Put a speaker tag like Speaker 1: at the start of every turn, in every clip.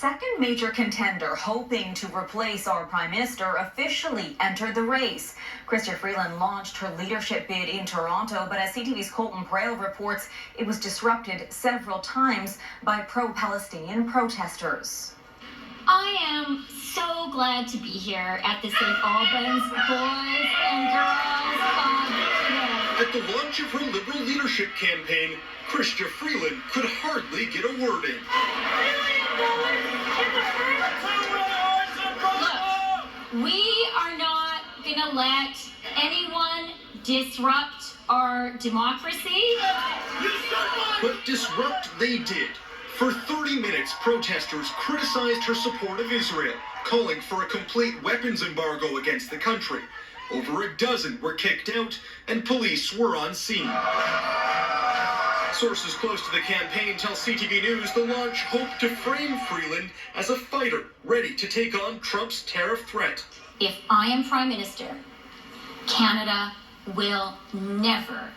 Speaker 1: second major contender hoping to replace our prime minister officially entered the race. Chrystia Freeland launched her leadership bid in Toronto, but as CTV's Colton Braille reports, it was disrupted several times by pro-Palestinian protesters.
Speaker 2: I am so glad to be here at the St. Albans Boys and Girls Club today.
Speaker 3: At the launch of her Liberal leadership campaign, Chrystia Freeland could hardly get a word in.
Speaker 2: Look, we are not going to let anyone disrupt our democracy.
Speaker 3: But disrupt they did. For 30 minutes, protesters criticized her support of Israel, calling for a complete weapons embargo against the country. Over a dozen were kicked out, and police were on scene. Sources close to the campaign tell CTV News the launch hoped to frame Freeland as a fighter ready to take on Trump's tariff threat.
Speaker 2: If I am Prime Minister, Canada will never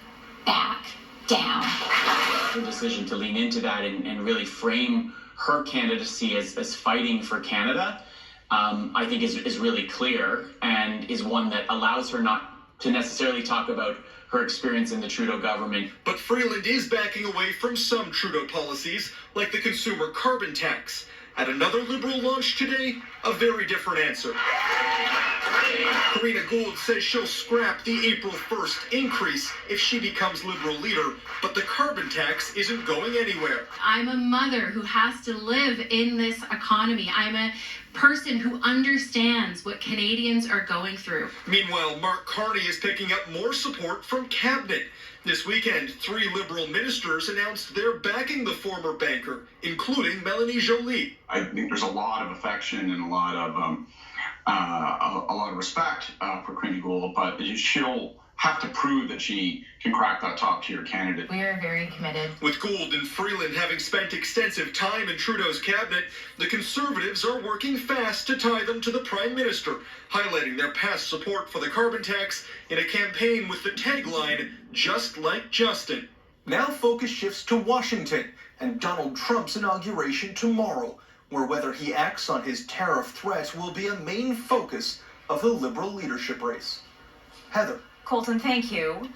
Speaker 2: back down.
Speaker 4: Her decision to lean into that and really frame her candidacy as fighting for Canada, I think is really clear and is one that allows her not to necessarily talk about her experience in the Trudeau government.
Speaker 3: But Freeland is backing away from some Trudeau policies, like the consumer carbon tax. At another Liberal launch today, a very different answer. Karina Gould says she'll scrap the April 1st increase if she becomes Liberal leader, but the carbon tax isn't going anywhere.
Speaker 5: I'm a mother who has to live in this economy. I'm a person who understands what Canadians are going through.
Speaker 3: Meanwhile, Mark Carney is picking up more support from Cabinet. This weekend, 3 Liberal ministers announced they're backing the former banker, including Melanie Joly.
Speaker 6: I think there's a lot of affection and a lot of respect for Karina Gould, but she'll have to prove that she can crack that top-tier candidate.
Speaker 5: We are very committed.
Speaker 3: With Gould and Freeland having spent extensive time in Trudeau's cabinet, the Conservatives are working fast to tie them to the Prime Minister, highlighting their past support for the carbon tax in a campaign with the tagline, "Just like Justin." Now focus shifts to Washington and Donald Trump's inauguration tomorrow, where whether he acts on his tariff threat will be a main focus of the Liberal leadership race. Heather.
Speaker 1: Colton, thank you.